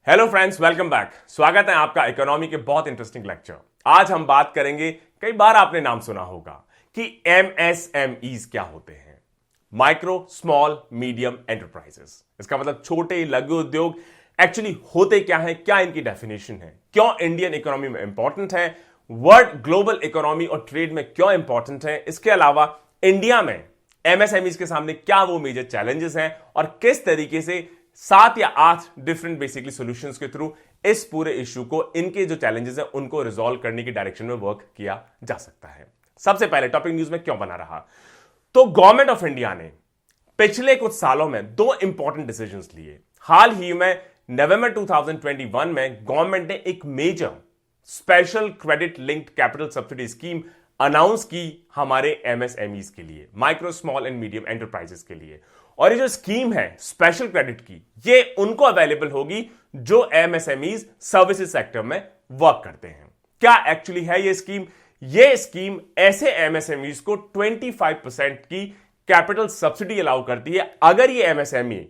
Hello friends, welcome back. स्वागत है आपका इकोनॉमी के बहुत इंटरेस्टिंग लेक्चर। आज हम बात करेंगे, कई बार आपने नाम सुना होगा कि एमएसएमईज क्या होते हैं। माइक्रो स्मॉल मीडियम एंटरप्राइजेस, इसका मतलब छोटे लघु उद्योग। एक्चुअली होते क्या है, क्या इनकी डेफिनेशन है, क्यों इंडियन इकोनॉमी में इंपॉर्टेंट है, वर्ल्ड ग्लोबल इकोनॉमी और ट्रेड में क्यों इंपॉर्टेंट है। इसके अलावा इंडिया में एमएसएमईज के सामने क्या वो मेजर चैलेंजेस हैं और किस तरीके से 7 या 8 डिफरेंट बेसिकली सॉल्यूशंस के थ्रू इस पूरे इश्यू को, इनके जो चैलेंजेस हैं उनको रिजॉल्व करने की डायरेक्शन में वर्क किया जा सकता है। सबसे पहले टॉपिक न्यूज में क्यों बना रहा, तो गवर्नमेंट ऑफ इंडिया ने पिछले कुछ सालों में 2 इंपॉर्टेंट डिसीजंस लिए। हाल ही में नवंबर 2021 में गवर्नमेंट ने एक major special credit linked capital subsidy scheme announce की हमारे एमएसएमईज के लिए, micro small and medium enterprises के लिए। और ये जो स्कीम है स्पेशल क्रेडिट की, ये उनको अवेलेबल होगी जो एमएसएमईज सर्विसेज सेक्टर में वर्क करते हैं। क्या एक्चुअली है ये स्कीम? ये स्कीम ऐसे एमएसएमईज को 25% की कैपिटल सब्सिडी अलाउ करती है अगर ये एमएसएमई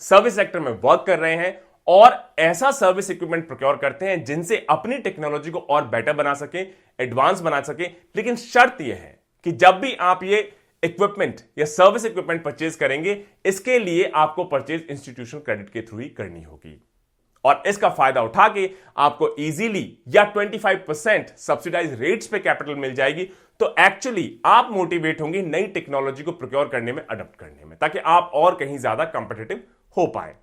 सर्विस सेक्टर में वर्क कर रहे हैं और ऐसा सर्विस इक्विपमेंट प्रोक्योर करते हैं जिनसे अपनी टेक्नोलॉजी को और बेटर बना सके, एडवांस बना सके। लेकिन शर्त यह है कि जब भी आप ये इक्विपमेंट या सर्विस इक्विपमेंट परचेज करेंगे, इसके लिए आपको परचेज इंस्टीट्यूशनल क्रेडिट के थ्रू ही करनी होगी। और इसका फायदा उठा के आपको इजीली या 25% सब्सिडाइज रेट्स पे कैपिटल मिल जाएगी। तो एक्चुअली आप मोटिवेट होंगे नई टेक्नोलॉजी को प्रोक्योर करने में, अडॉप्ट करने में, ताकि आप और कहीं ज्यादा कंपिटिटिव हो पाए।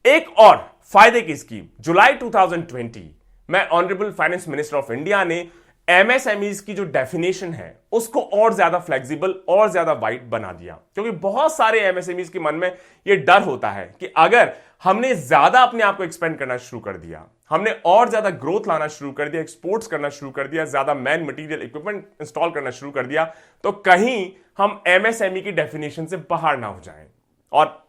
एक और फायदे की स्कीम, जुलाई 2020 में honourable finance minister of India ने एमएसएमईज की जो डेफिनेशन है उसको और ज्यादा फ्लेक्सिबल और ज्यादा वाइड बना दिया। क्योंकि बहुत सारे एमएसएमईज के मन में यह डर होता है कि अगर हमने ज्यादा अपने आप को एक्सपेंड करना शुरू कर दिया, हमने और ज्यादा ग्रोथ लाना शुरू कर दिया, एक्सपोर्ट्स करना शुरू कर दिया, ज्यादा मैन मटेरियल इक्विपमेंट इंस्टॉल करना शुरू कर दिया, तो कहीं हम एमएसएमई की डेफिनेशन से बाहर ना हो जाएं। और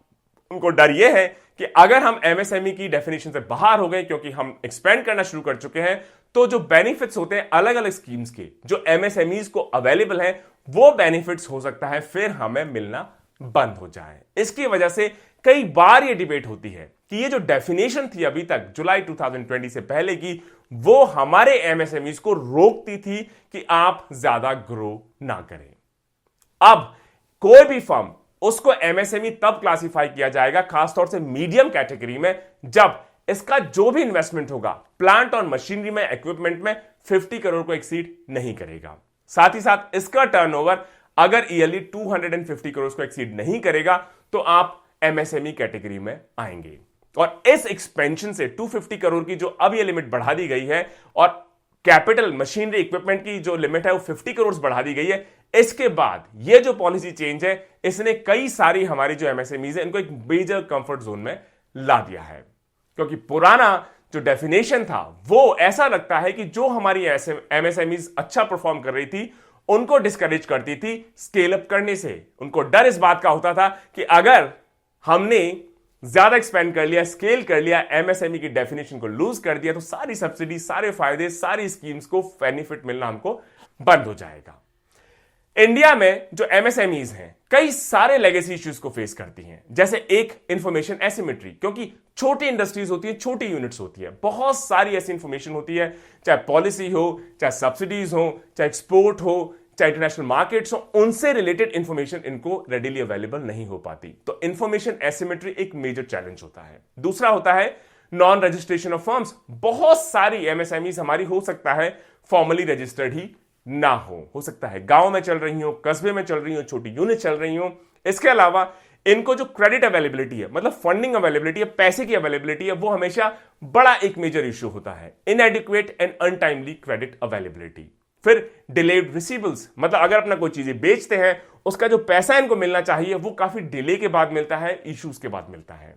उनको डर यह है कि अगर हम एमएसएमई की डेफिनेशन से बाहर हो गए, क्योंकि हम एक्सपेंड करना शुरू कर चुके हैं, तो जो बेनिफिट्स होते हैं अलग अलग स्कीम्स के जो एमएसएमईज को अवेलेबल हैं, वो बेनिफिट्स हो सकता है फिर हमें मिलना बंद हो जाए। इसकी वजह से कई बार ये डिबेट होती है कि ये जो डेफिनेशन थी अभी तक जुलाई 2020 से पहले की, वो हमारे एमएसएमईज को रोकती थी कि आप ज्यादा ग्रो ना करें। अब कोई भी फर्म, उसको एमएसएमई तब क्लासिफाई किया जाएगा, खासतौर से मीडियम कैटेगरी में, जब इसका जो भी इन्वेस्टमेंट होगा प्लांट और मशीनरी में, इक्विपमेंट में 50 करोड़ को एक्सीड नहीं करेगा। साथ ही साथ इसका टर्नओवर अगर ईयरली 250 करोड़ को एक्सीड नहीं करेगा तो आप एमएसएमई कैटेगरी में आएंगे। और इस एक्सपेंशन से 250 करोड़ की जो अब ये लिमिट बढ़ा दी गई है और कैपिटल मशीनरी इक्विपमेंट की जो लिमिट है वो 50 करोड़ बढ़ा दी गई है, इसके बाद ये जो पॉलिसी चेंज है, इसने कई सारी हमारी जो एमएसएमईज है इनको एक मेजर कंफर्ट जोन में ला दिया है। क्योंकि पुराना जो डेफिनेशन था वो ऐसा लगता है कि जो हमारी एमएसएमईज अच्छा परफॉर्म कर रही थी उनको डिस्करेज करती थी स्केल अप करने से। उनको डर इस बात का होता था कि अगर हमने ज्यादा एक्सपेंड कर लिया, स्केल कर लिया, एमएसएमई की डेफिनेशन को लूज कर दिया, तो सारी सब्सिडी, सारे फायदे, सारी स्कीम्स को बेनिफिट मिलना हमको बंद हो जाएगा। इंडिया में जो एमएसएमईज हैं कई सारे लेगेसी इश्यूज को फेस करती हैं, जैसे एक इंफॉर्मेशन एसिमेट्री, क्योंकि छोटी इंडस्ट्रीज होती है, छोटी यूनिट्स होती है, बहुत सारी ऐसी इंफॉर्मेशन होती है, चाहे पॉलिसी हो, चाहे सब्सिडीज हो, चाहे एक्सपोर्ट हो, चाहे इंटरनेशनल मार्केट्स हो, उनसे रिलेटेड इंफॉर्मेशन इनको रेडिली अवेलेबल नहीं हो पाती। तो इंफॉर्मेशन एसिमेट्री एक मेजर चैलेंज होता है। दूसरा होता है नॉन रजिस्ट्रेशन ऑफ फर्म्स। बहुत सारी एमएसएमईज हमारी हो सकता है फॉर्मली रजिस्टर्ड ही ना हो सकता है गांव में चल रही हो, कस्बे में चल रही हो, छोटी यूनिट चल रही हो। इसके अलावा इनको जो क्रेडिट अवेलेबिलिटी है, मतलब फंडिंग अवेलेबिलिटी है, पैसे की अवेलेबिलिटी है, वो हमेशा बड़ा एक मेजर इश्यू होता है। इनएडिक्वेट एंड अनटाइमली क्रेडिट अवेलेबिलिटी। फिर डिलेड रिसीवेबल्स, मतलब अगर अपना कोई चीजें बेचते हैं, उसका जो पैसा इनको मिलना चाहिए वो काफी डिले के बाद मिलता है, इश्यूज के बाद मिलता है।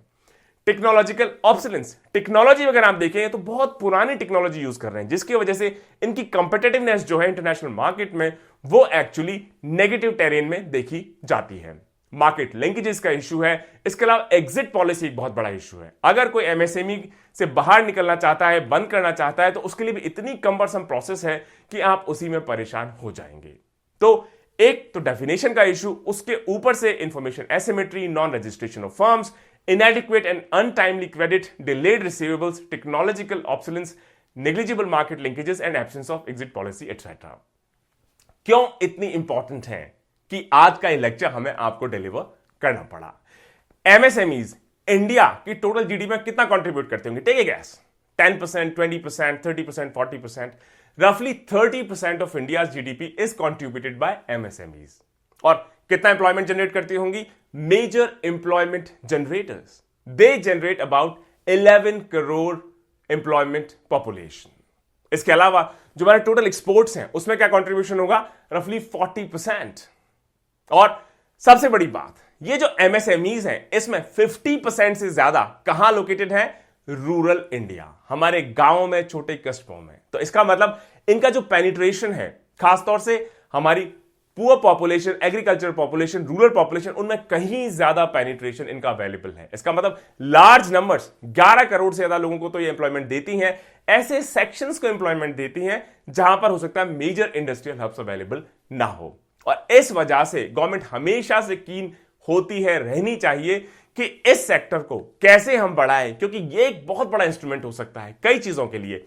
टेक्नोलॉजिकल ऑब्सोलेंस, टेक्नोलॉजी अगर आप देखें तो बहुत पुरानी टेक्नोलॉजी यूज कर रहे हैं, जिसकी वजह से इनकी कंपिटिटिवनेस जो है इंटरनेशनल मार्केट में, वो एक्चुअली नेगेटिव टेरेन में देखी जाती है। मार्केट लिंकेजेस का इशू है। इसके अलावा एग्जिट पॉलिसी एक बहुत बड़ा इशू है। अगर कोई एमएसएमई से बाहर निकलना चाहता है, बंद करना चाहता है, तो उसके लिए भी इतनी कम्बरसम प्रोसेस है कि आप उसी में परेशान हो जाएंगे। तो एक तो डेफिनेशन का इशू, उसके ऊपर से information asymmetry, non registration of firms, inadequate and untimely credit, delayed receivables, technological obsolescence, negligible market linkages and absence of exit policy etc. क्यों इतनी इंपॉर्टेंट है कि आज का ये लेक्चर हमें आपको डिलीवर करना पड़ा? एमएसएमईज इंडिया की टोटल जीडीपी में कितना कंट्रीब्यूट करते होंगे? Take a gas. 10%, 20%, 30%, 40%, रफली 30% of India GDP is contributed by MSMEs. और कितना इंप्लॉयमेंट जनरेट करती होंगी? Major employment generators, they generate about 11 crore employment population. इसके अलावा जो हमारे टोटल एक्सपोर्ट्स हैं उसमें क्या कंट्रीब्यूशन होगा? रफली 40%। और सबसे बड़ी बात, ये जो एमएसएमईज हैं इसमें 50% से ज्यादा कहां लोकेटेड है? रूरल इंडिया, हमारे गांवों में, छोटे कस्बों में। तो इसका मतलब इनका जो पेनिट्रेशन है, खासतौर से हमारी poor population, agriculture population, rural population, उनमें कहीं ज्यादा पेनिट्रेशन इनका अवेलेबल है। इसका मतलब लार्ज नंबर्स, 11 करोड़ से ज्यादा लोगों को तो ये एम्प्लॉयमेंट देती हैं, ऐसे सेक्शंस को एम्प्लॉयमेंट देती हैं जहां पर हो सकता है मेजर इंडस्ट्रियल हब्स अवेलेबल ना हो। और इस वजह से गवर्नमेंट हमेशा से कीन होती है, रहनी चाहिए कि इस सेक्टर को कैसे हम बढ़ाएं, क्योंकि ये एक बहुत बड़ा इंस्ट्रूमेंट हो सकता है कई चीजों के लिए,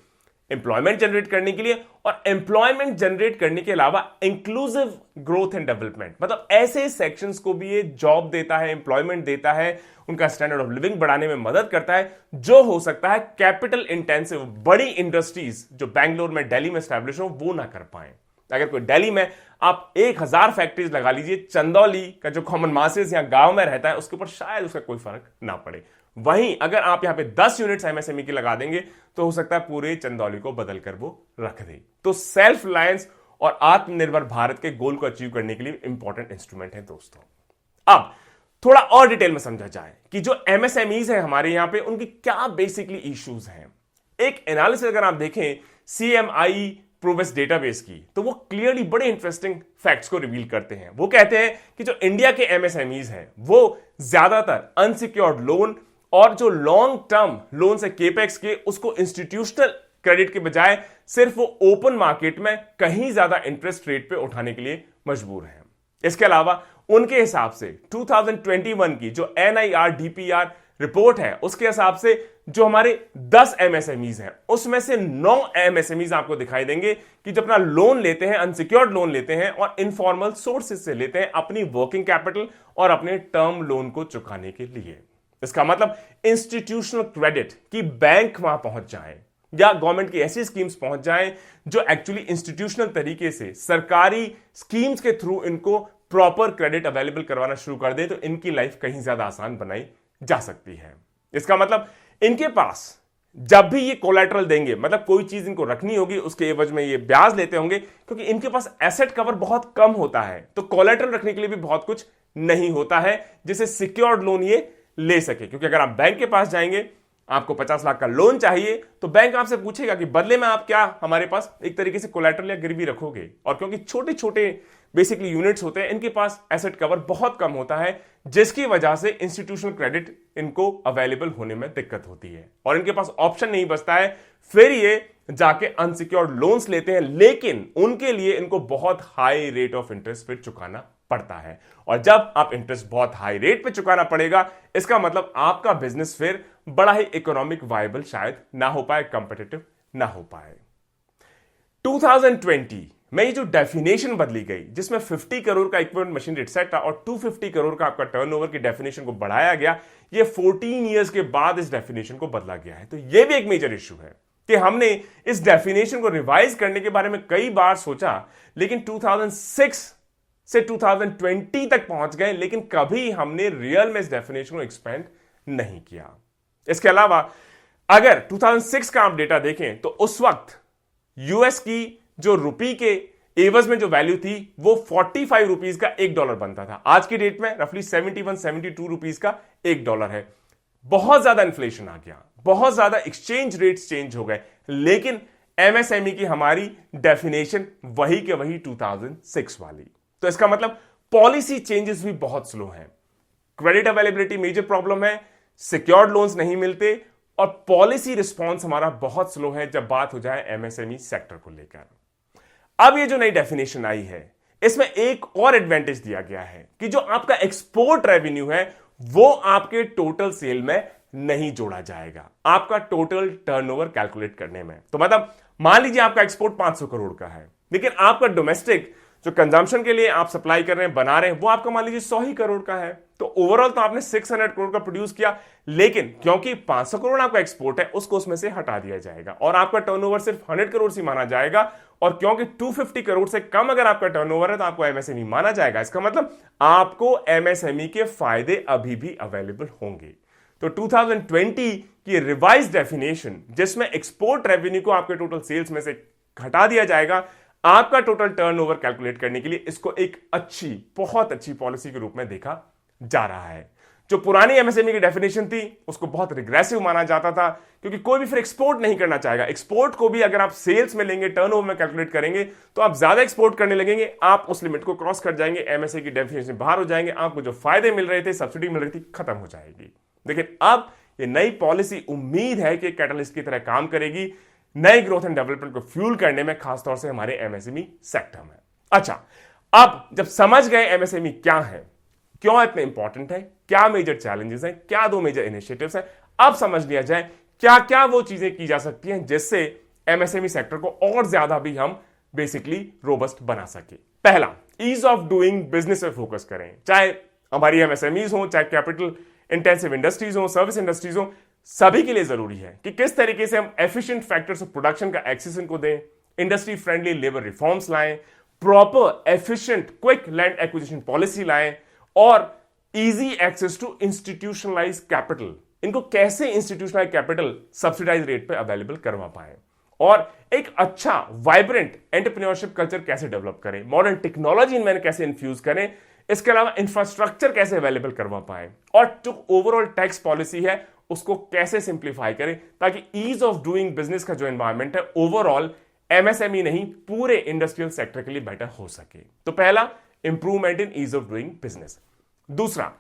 एम्प्लॉयमेंट जनरेट करने के लिए, और एम्प्लॉयमेंट जनरेट करने के अलावा इंक्लूसिव ग्रोथ एंड डेवलपमेंट, मतलब ऐसे सेक्शंस को भी ये जॉब देता है, एम्प्लॉयमेंट देता है, उनका स्टैंडर्ड ऑफ लिविंग बढ़ाने में मदद करता है, जो हो सकता है कैपिटल इंटेंसिव बड़ी इंडस्ट्रीज जो बैंगलोर में, दिल्ली में स्टैब्लिश हो, वो ना कर पाए। अगर कोई दिल्ली में आप 1000 फैक्ट्रीज लगा लीजिए, चंदौली का जो कॉमन मासेस यहां गांव में रहता है उसके ऊपर शायद उसका कोई फर्क ना पड़े। वहीं अगर आप यहां पे 10 यूनिट्स एमएसएमई की लगा देंगे तो हो सकता है पूरे चंदौली को बदल कर वो रख दे। तो सेल्फ रिलायंस और आत्मनिर्भर भारत के गोल को अचीव करने के लिए इंपॉर्टेंट इंस्ट्रूमेंट है दोस्तों। अब थोड़ा और डिटेल में समझा जाए कि जो एमएसएमईज है हमारे यहां पे, उनकी क्या बेसिकली इश्यूज हैं। एक एनालिसिस अगर आप देखें सीएमआई प्रोवेस डेटाबेस की, तो वो क्लियरली बड़े इंटरेस्टिंग फैक्ट्स को रिवील करते हैं। वो कहते हैं कि जो इंडिया के एमएसएमईज हैं वो ज्यादातर अनसिक्योर्ड लोन और जो लॉन्ग टर्म लोन से केपेक्स के, उसको इंस्टीट्यूशनल क्रेडिट के बजाय सिर्फ वो ओपन मार्केट में कहीं ज्यादा इंटरेस्ट रेट पे उठाने के लिए मजबूर हैं। इसके अलावा उनके हिसाब से 2021 की जो एनआईआर डीपीआर रिपोर्ट है उसके हिसाब से जो हमारे 10 एमएसएमईज हैं उसमें से 9 एमएसएमईज आपको दिखाई देंगे कि जो अपना लोन लेते हैं, अनसिक्योर्ड लोन लेते हैं और इनफॉर्मल सोर्सेज से लेते हैं अपनी वर्किंग कैपिटल और अपने टर्म लोन को चुकाने के लिए। इसका मतलब इंस्टीट्यूशनल क्रेडिट की बैंक वहां पहुंच जाए या गवर्नमेंट की ऐसी स्कीम्स पहुंच जाए जो एक्चुअली इंस्टीट्यूशनल तरीके से सरकारी स्कीम्स के थ्रू इनको प्रॉपर क्रेडिट अवेलेबल करवाना शुरू कर दे, तो इनकी लाइफ कहीं ज्यादा आसान बनाई जा सकती है। इसका मतलब इनके पास जब भी ये कोलैटरल देंगे, मतलब कोई चीज इनको रखनी होगी, उसके एवज में ये ब्याज लेते होंगे, क्योंकि इनके पास एसेट कवर बहुत कम होता है, तो कोलैटरल रखने के लिए भी बहुत कुछ नहीं होता है जिसे सिक्योर्ड लोन ये ले सके। क्योंकि अगर आप बैंक के पास जाएंगे, आपको 50 लाख का लोन चाहिए, तो बैंक आपसे पूछेगा कि बदले में आप क्या हमारे पास एक तरीके से कोलैटरल या गिरवी रखोगे। और क्योंकि छोटे छोटे बेसिकली यूनिट्स होते हैं, इनके पास एसेट कवर बहुत कम होता है, जिसकी वजह से इंस्टीट्यूशनल क्रेडिट इनको अवेलेबल होने में दिक्कत होती है और इनके पास ऑप्शन नहीं बचता है, फिर ये जाके अनसिक्योर्ड लोन्स लेते हैं, लेकिन उनके लिए इनको बहुत हाई रेट ऑफ इंटरेस्ट फिर चुकाना पड़ता है। और जब आप इंटरेस्ट बहुत हाई रेट पे चुकाना पड़ेगा, इसका मतलब आपका बिजनेस फिर बड़ा ही इकोनॉमिक वायबल शायद ना हो पाए, कंपेटिटिव ना हो पाए। 2020 में ये जो डेफिनेशन बदली गई, जिसमें 50 करोड़ का इक्विपमेंट मशीनरी एटसेट्रा और 250 करोड़ का आपका टर्नओवर की डेफिनेशन को बढ़ाया गया, ये 14 इयर्स के बाद इस डेफिनेशन को बदला गया है। तो ये भी एक मेजर इश्यू है कि हमने इस डेफिनेशन को रिवाइज करने के बारे में कई बार सोचा, लेकिन 2006 से 2020 तक पहुंच गए, लेकिन कभी हमने रियल में इस डेफिनेशन को एक्सपेंड नहीं किया। इसके अलावा अगर 2006 का आप डेटा देखें तो उस वक्त यूएस की जो रुपी के एवज में जो वैल्यू थी वो 45 रुपीज का $1 बनता था। आज की डेट में रफली 71-72 रुपीज का $1 है। बहुत ज्यादा इन्फ्लेशन आ गया, बहुत ज्यादा एक्सचेंज रेट्स चेंज हो गए, लेकिन एमएसएमई की हमारी डेफिनेशन वही के वही 2006 वाली। तो इसका मतलब पॉलिसी चेंजेस भी बहुत स्लो हैं। क्रेडिट अवेलेबिलिटी मेजर प्रॉब्लम है, सिक्योर्ड लोन्स नहीं मिलते और पॉलिसी रिस्पॉन्स हमारा बहुत स्लो है जब बात हो जाए एमएसएमई सेक्टर को लेकर। अब ये जो नई डेफिनेशन आई है, इसमें एक और एडवांटेज दिया गया है कि जो आपका एक्सपोर्ट रेवेन्यू है वो आपके टोटल सेल में नहीं जोड़ा जाएगा, आपका टोटल टर्नओवर कैलकुलेट करने में। तो मतलब मान लीजिए आपका एक्सपोर्ट 500 करोड़ का है, लेकिन आपका डोमेस्टिक जो कंजम्पशन के लिए आप सप्लाई कर रहे हैं, बना रहे हैं, वो आपका मान लीजिए 100 ही करोड़ का है। तो ओवरऑल तो आपने 600 करोड़ का प्रोड्यूस किया, लेकिन क्योंकि 500 करोड़ आपका एक्सपोर्ट है, उसको उसमें से हटा दिया जाएगा और आपका टर्नओवर सिर्फ 100 करोड़ से माना जाएगा। और क्योंकि 250 करोड़ से कम अगर आपका टर्नओवर है तो आपको एमएसएमई माना जाएगा। इसका मतलब आपको एमएसएमई के फायदे अभी भी अवेलेबल होंगे। तो 2020 की रिवाइज डेफिनेशन, जिसमें एक्सपोर्ट रेवेन्यू को आपके टोटल सेल्स में से हटा दिया जाएगा, आपका टोटल टर्नओवर कैलकुलेट करने के लिए इसको एक अच्छी, बहुत अच्छी पॉलिसी के रूप में देखा जा रहा है। जो पुरानी एमएसएमई की डेफिनेशन थी उसको बहुत रिग्रेसिव माना जाता था, क्योंकि कोई भी फिर एक्सपोर्ट नहीं करना चाहेगा। एक्सपोर्ट को भी अगर आप सेल्स में लेंगे, टर्नओवर में कैलकुलेट करेंगे, तो आप ज्यादा एक्सपोर्ट करने लगेंगे, आप उस लिमिट को क्रॉस कर जाएंगे, एमएसए की डेफिनेशन बाहर हो जाएंगे, आपको जो फायदे मिल रहे थे, सब्सिडी मिल रही थी, खत्म हो जाएगी। लेकिन अब ये नई पॉलिसी उम्मीद है कि कैटलिस्ट की तरह काम करेगी नए ग्रोथ एंड डेवलपमेंट को फ्यूल करने में, खासतौर से हमारे एमएसएमई सेक्टर में। अच्छा, अब जब समझ गए एमएसएमई क्या है, क्यों इतने इंपॉर्टेंट है, क्या मेजर चैलेंजेस हैं, क्या 2 मेजर इनिशिएटिव्स हैं, अब समझ लिया जाए क्या क्या वो चीजें की जा सकती हैं जिससे एमएसएमई सेक्टर को और ज्यादा भी हम बेसिकली रोबस्ट बना सके। पहला, ईज ऑफ डूइंग बिजनेस पे फोकस करें। चाहे हमारी एमएसएमईज हो, चाहे कैपिटल इंटेंसिव इंडस्ट्रीज हो, सर्विस इंडस्ट्रीज हो, सभी के लिए जरूरी है कि किस तरीके से हम एफिशिएंट फैक्टर्स ऑफ प्रोडक्शन का एक्सेस इनको दें, इंडस्ट्री फ्रेंडली लेबर रिफॉर्म्स लाएं, proper efficient quick land acquisition policy लाएं और easy access to institutionalise capital, इनको कैसे इंस्टीट्यूशनलाइज कैपिटल सब्सिडाइज रेट पे अवेलेबल करवा पाए, और एक अच्छा वाइब्रेंट एंटरप्रेन्योरशिप कल्चर कैसे डेवलप करें, मॉडर्न टेक्नोलॉजी इनमें कैसे इन्फ्यूज करें, इसके अलावा इंफ्रास्ट्रक्चर कैसे अवेलेबल करवा पाए, और जो ओवरऑल टैक्स पॉलिसी है उसको कैसे सिंप्लीफाई करें, ताकि ईज ऑफ डूइंग बिजनेस का जो एनवायरमेंट है ओवरऑल एमएसएमई नहीं पूरे इंडस्ट्रियल सेक्टर के लिए बेटर हो सके। तो पहला, improvement in ease of doing business. दूसरा,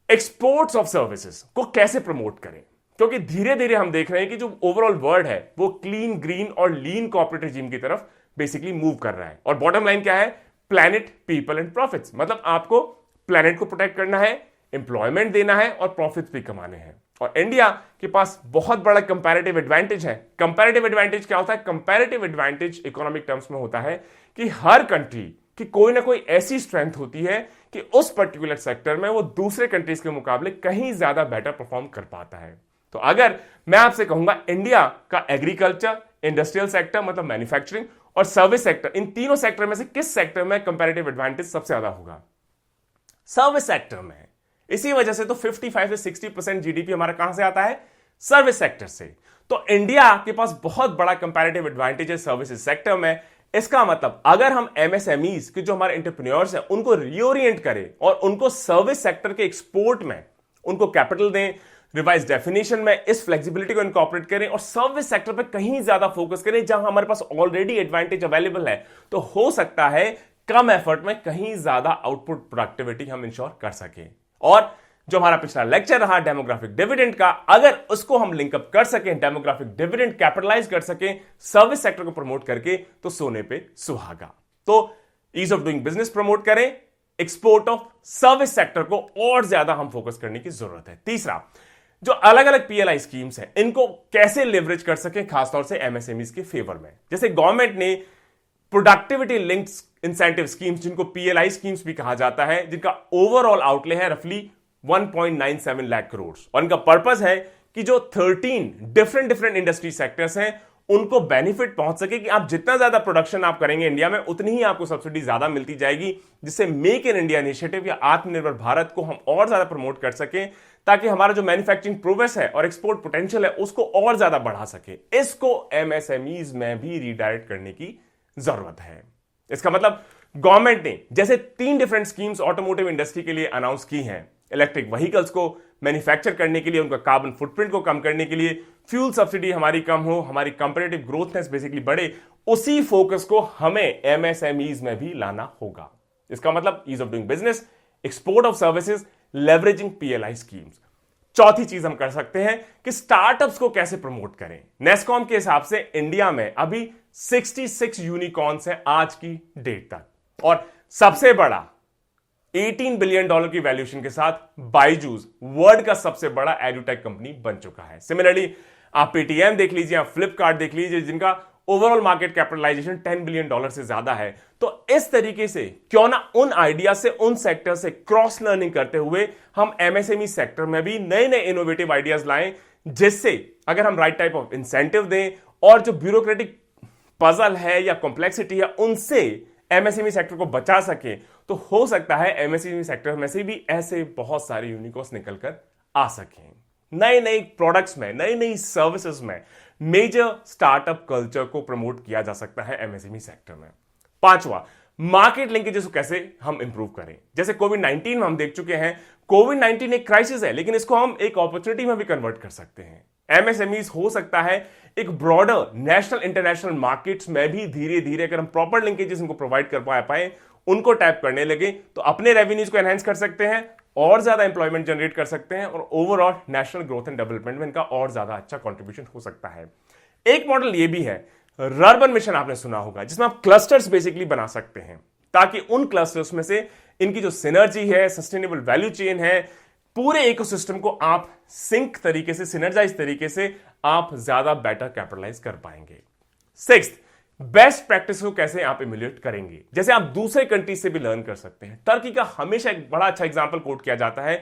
एक्सपोर्ट्स ऑफ सर्विसेज को कैसे प्रमोट करें, क्योंकि धीरे धीरे हम देख रहे हैं कि जो ओवरऑल वर्ल्ड है वो क्लीन, ग्रीन और लीन कॉर्पोरेट रिजीम की तरफ बेसिकली मूव कर रहा है। और बॉटम लाइन क्या है, प्लैनेट, पीपल एंड प्रॉफिट्स। मतलब आपको प्लैनेट को प्रोटेक्ट करना है, एम्प्लॉयमेंट देना है और प्रॉफिट्स भी कमाने हैं। और इंडिया के पास बहुत बड़ा कंपैरेटिव एडवांटेज है। कंपैरेटिव एडवांटेज क्या होता है? कंपैरेटिव एडवांटेज इकोनॉमिक टर्म्स में होता है कि हर कंट्री की कोई ना कोई ऐसी स्ट्रेंथ होती है कि उस पर्टिकुलर सेक्टर में वो दूसरे कंट्रीज के मुकाबले कहीं ज्यादा बेटर परफॉर्म कर पाता है। तो अगर मैं आपसे कहूंगा इंडिया का एग्रीकल्चर, इंडस्ट्रियल सेक्टर मतलब मैन्युफैक्चरिंग और सर्विस सेक्टर, इन तीनों सेक्टर में से किस सेक्टर में कंपैरेटिव एडवांटेज सबसे ज्यादा होगा? सर्विस सेक्टर में। इसी वजह से तो 55 से 60% जीडीपी हमारा कहां से आता है? सर्विस सेक्टर से। तो इंडिया के पास बहुत बड़ा कंपैरेटिव एडवांटेज है सर्विसेज सेक्टर में। इसका मतलब अगर हम एमएसएमईज के जो हमारे एंटरप्रेन्योर्स हैं उनको रीओरिएंट करें और उनको सर्विस सेक्टर के एक्सपोर्ट में उनको कैपिटल दें, रिवाइज डेफिनेशन में इस फ्लेक्सिबिलिटी को इनकॉर्पोरेट करें और सर्विस सेक्टर पे कहीं ज्यादा फोकस करें जहां हमारे पास ऑलरेडी एडवांटेज अवेलेबल है, तो हो सकता है कम एफर्ट में कहीं ज्यादा आउटपुट प्रोडक्टिविटी हम इंश्योर कर सकें। और जो हमारा पिछला लेक्चर रहा डेमोग्राफिक डिविडेंड का, अगर उसको हम लिंकअप कर सकें, डेमोग्राफिक डिविडेंड कैपिटलाइज कर सकें सर्विस सेक्टर को प्रमोट करके, तो सोने पे सुहागा। तो ease of doing business promote करें, एक्सपोर्ट ऑफ सर्विस सेक्टर को और ज्यादा हम फोकस करने की जरूरत है। तीसरा, जो अलग अलग पीएलआई स्कीम्स हैं इनको कैसे लेवरेज कर सकें, खासतौर से एमएसएमईज के फेवर में। जैसे गवर्नमेंट ने प्रोडक्टिविटी लिंक्ड इंसेंटिव स्कीम्स, जिनको पीएलआई स्कीम्स भी कहा जाता है, जिनका ओवरऑल आउटले है रफली 1.97 लाख करोड़, और इनका पर्पस है कि जो 13 डिफरेंट इंडस्ट्री सेक्टर्स हैं उनको बेनिफिट पहुंच सके, कि आप जितना ज्यादा प्रोडक्शन आप करेंगे इंडिया में उतनी ही आपको सब्सिडी ज्यादा मिलती जाएगी, जिससे मेक इन इंडिया इनिशिएटिव या आत्मनिर्भर भारत को हम और ज्यादा प्रमोट कर सकें, ताकि हमारा जो मैन्युफैक्चरिंग प्रोग्रेस है और एक्सपोर्ट पोटेंशियल है उसको और ज्यादा बढ़ा सके। इसको एमएसएमईज में भी रीडायरेक्ट करने की जरूरत है। इसका मतलब गवर्नमेंट ने जैसे 3 डिफरेंट स्कीम्स ऑटोमोटिव इंडस्ट्री के लिए अनाउंस की हैं, इलेक्ट्रिक व्हीकल्स को मैन्युफैक्चर करने के लिए, उनका कार्बन फुटप्रिंट को कम करने के लिए, फ्यूल सब्सिडी हमारी कम हो, हमारी कंपैरेटिव ग्रोथनेस बेसिकली बढ़े, उसी फोकस को हमें एमएसएमईज में भी लाना होगा। इसका मतलब ease of doing business, export of services, leveraging PLI schemes. चौथी चीज हम कर सकते हैं कि स्टार्टअप्स को कैसे प्रमोट करें। नेस्कॉम के हिसाब से इंडिया में अभी 66 यूनिकॉर्न्स हैं आज की डेट तक, और सबसे बड़ा $18 बिलियन की वैल्यूएशन के साथ बायजूस वर्ल्ड का सबसे बड़ा एडुटेक कंपनी बन चुका है। सिमिलरली आप पेटीएम देख लीजिए, आप फ्लिपकार्ट देख लीजिए, जिनका ओवरऑल मार्केट कैपिटलाइजेशन $10 बिलियन से ज्यादा है। तो इस तरीके से क्यों ना उन आइडिया से, उन सेक्टर से क्रॉस लर्निंग करते हुए हम एमएसएमई सेक्टर में भी नए नए इनोवेटिव आइडियाज लाएं, जिससे अगर हम राइट टाइप ऑफ इंसेंटिव दें और जो ब्यूरोक्रेटिक पजल है या कॉम्प्लेक्सिटी है उनसे एमएसएमई सेक्टर को बचा सके, तो हो सकता है एमएसएमई सेक्टर में से भी ऐसे बहुत सारे यूनिकॉर्न्स निकलकर आ सकें। नए नए प्रोडक्ट्स में, नई नई सर्विसेज में मेजर स्टार्टअप कल्चर को प्रमोट किया जा सकता है एमएसएमई सेक्टर में। पांचवा, मार्केट लिंकेजेस को कैसे हम इंप्रूव करें। जैसे कोविड-19 में हम देख चुके हैं, कोविड-19 एक क्राइसिस है, लेकिन इसको हम एक अपॉर्चुनिटी में भी कन्वर्ट कर सकते हैं। एमएसएमईज हो सकता है एक ब्रॉडर नेशनल इंटरनेशनल मार्केट्स में भी धीरे धीरे अगर हम प्रॉपर लिंकेजेस इनको प्रोवाइड कर पाए, उनको टैप करने लगे, तो अपने रेवेन्यूज को एनहांस कर सकते हैं और ज्यादा इंप्लॉयमेंट जनरेट कर सकते हैं और overall national growth and development में इनका और ज्यादा अच्छा कंट्रीब्यूशन हो सकता है। एक मॉडल ये भी है, रर्बन मिशन आपने सुना होगा, जिसमें आप क्लस्टर्स बेसिकली बना सकते हैं ताकि उन क्लस्टर्स में से इनकी जो सिनर्जी है, सस्टेनेबल वैल्यू चेन है, पूरे इकोसिस्टम को आप सिंक तरीके से, सिनर्जाइज तरीके से आप ज्यादा बेटर कैपिटलाइज कर पाएंगे। सिक्स्थ, बेस्ट प्रैक्टिस को कैसे आप इम्यूलेट करेंगे, जैसे आप दूसरे कंट्री से भी लर्न कर सकते हैं। टर्की का हमेशा एक बड़ा अच्छा एग्जांपल कोट किया जाता है।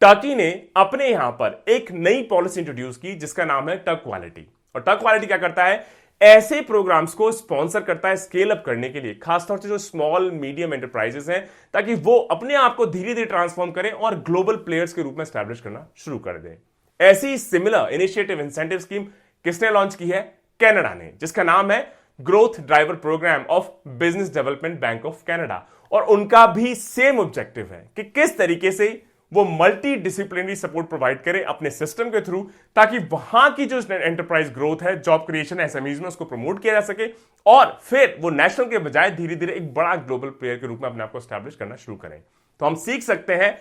टर्की ने अपने यहां पर एक नई पॉलिसी इंट्रोड्यूस की जिसका नाम है टक क्वालिटी। और टक क्वालिटी क्या करता है, ऐसे प्रोग्राम्स को स्पॉन्सर करता है स्केल अप करने के लिए, खासतौर से जो स्मॉल मीडियम एंटरप्राइजेस हैं, ताकि वो अपने आप को धीरे धीरे ट्रांसफॉर्म करें और ग्लोबल प्लेयर्स के रूप में स्टैब्लिश करना शुरू कर दें। ऐसी सिमिलर इनिशिएटिव इंसेंटिव स्कीम किसने लॉन्च की है, कनाडा ने, जिसका नाम है growth driver programme of business development bank of Canada. और उनका भी सेम ऑब्जेक्टिव है कि किस तरीके से वो मल्टी डिसिप्लिनरी सपोर्ट प्रोवाइड करे अपने सिस्टम के थ्रू, ताकि वहां की जो एंटरप्राइज ग्रोथ है, जॉब क्रिएशन एसएमईज में, उसको प्रमोट किया जा सके और फिर वो नेशनल के बजाय धीरे धीरे एक बड़ा ग्लोबल प्लेयर के रूप में अपने आप को स्टैब्लिश करना शुरू करें। तो हम सीख सकते हैं,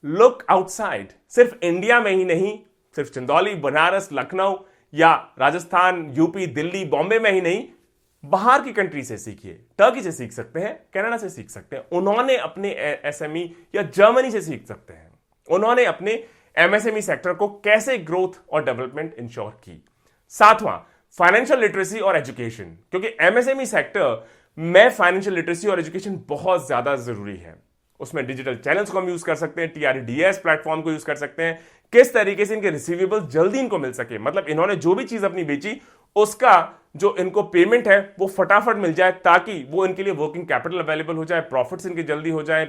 लुक आउटसाइड, सिर्फ इंडिया में ही नहीं, सिर्फ चंदौली, बनारस, लखनऊ या राजस्थान, यूपी, दिल्ली, बॉम्बे में ही नहीं, बाहर की कंट्री से सीखिए। टर्की से सीख सकते हैं, कनाडा से सीख सकते हैं, उन्होंने अपने एसएमई, या जर्मनी से सीख सकते हैं, उन्होंने अपने एमएसएमई सेक्टर को कैसे ग्रोथ और डेवलपमेंट इंश्योर की। सातवां, फाइनेंशियल लिटरेसी और एजुकेशन, क्योंकि एमएसएमई सेक्टर में फाइनेंशियल लिटरेसी और एजुकेशन बहुत ज्यादा जरूरी है। उसमें डिजिटल चैनल्स को हम यूज कर सकते हैं, टीआरडीएस प्लेटफॉर्म को यूज कर सकते हैं, किस तरीके से इनके रिसीवेबल जल्दी इनको मिल सके, मतलब इन्होंने जो भी चीज अपनी बेची उसका जो इनको पेमेंट है वो फटाफट मिल जाए, ताकि वो इनके लिए वर्किंग कैपिटल अवेलेबल हो जाए, प्रॉफिट्स इनके जल्दी हो जाए,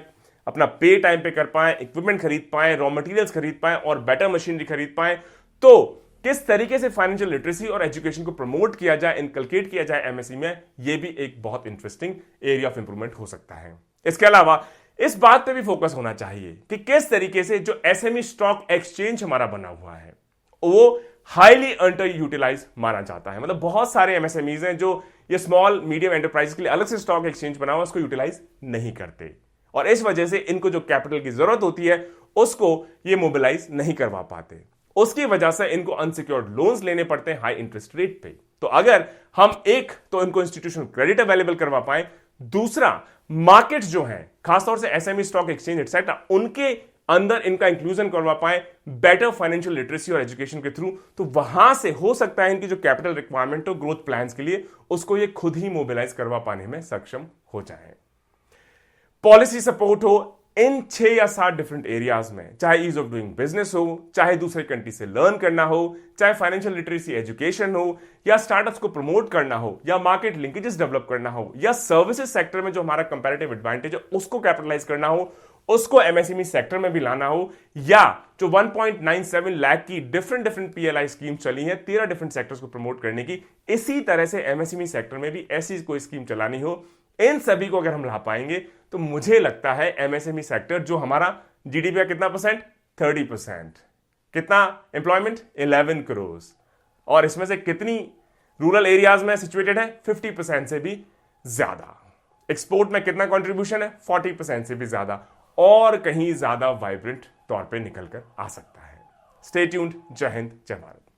अपना पे टाइम पे कर पाए, इक्विपमेंट खरीद पाए, रॉ मटेरियल्स खरीद पाए और बेटर मशीनरी खरीद पाए। तो किस तरीके से फाइनेंशियल लिटरेसी और एजुकेशन को प्रमोट किया जाए, इनकलकेट किया जाए एमएसई में, यह भी एक बहुत इंटरेस्टिंग एरिया ऑफ इंप्रूवमेंट हो सकता है। इसके अलावा इस बात पे भी फोकस होना चाहिए कि किस तरीके से जो एसएमई स्टॉक एक्सचेंज हमारा बना हुआ है वो हाईली अंडर यूटिलाइज माना जाता है। मतलब बहुत सारे एमएसएमईज हैं जो ये स्मॉल मीडियम एंटरप्राइज के लिए अलग से स्टॉक एक्सचेंज बना हुआ उसको यूटिलाइज नहीं करते, और इस वजह से इनको जो कैपिटल की जरूरत होती है उसको ये मोबिलाइज नहीं करवा पाते। उसकी वजह से इनको अनसिक्योर्ड लोन्स लेने पड़ते हैं हाई इंटरेस्ट रेट पे। तो अगर हम एक तो इनको इंस्टीट्यूशनल क्रेडिट अवेलेबल करवा पाए, दूसरा मार्केट्स जो हैं खासतौर से एसएमई स्टॉक एक्सचेंज एक्सेट्रा, उनके अंदर इनका इंक्लूजन करवा पाए बेटर फाइनेंशियल लिटरेसी और एजुकेशन के थ्रू, तो वहां से हो सकता है इनकी जो कैपिटल रिक्वायरमेंट हो ग्रोथ प्लान्स के लिए उसको ये खुद ही मोबिलाइज करवा पाने में सक्षम हो जाए। पॉलिसी सपोर्ट हो इन 6 या 7 डिफरेंट एरियाज में, चाहे ईज ऑफ डूइंग बिजनेस हो, चाहे दूसरे कंट्री से लर्न करना हो, चाहे फाइनेंशियल लिटरेसी एजुकेशन हो, या स्टार्टअप्स को प्रमोट करना हो, या मार्केट लिंकेजेस डेवलप करना हो, या सर्विसेज सेक्टर में जो हमारा कंपैरेटिव एडवांटेज है उसको कैपिटलाइज करना हो, उसको एमएसएमई सेक्टर में भी लाना हो, या जो 1.97 लाख की डिफरेंट पीएलआई स्कीम चली है 13 डिफरेंट सेक्टर्स को प्रमोट करने की, इसी तरह से एमएसएमई सेक्टर में भी ऐसी कोई स्कीम चलानी हो, इन सभी को अगर हम ला पाएंगे तो मुझे लगता है एमएसएमई सेक्टर जो हमारा जीडीपी का कितना परसेंट, 30%, कितना एम्प्लॉयमेंट 11 करोड़, और इसमें से कितनी रूरल एरियाज में सिचुएटेड है, 50% से भी ज्यादा, एक्सपोर्ट में कितना कंट्रीब्यूशन है, 40% से भी ज्यादा, और कहीं ज्यादा वाइब्रेंट तौर पे निकल कर आ सकता है। Stay tuned. जय हिंद, जय भारत।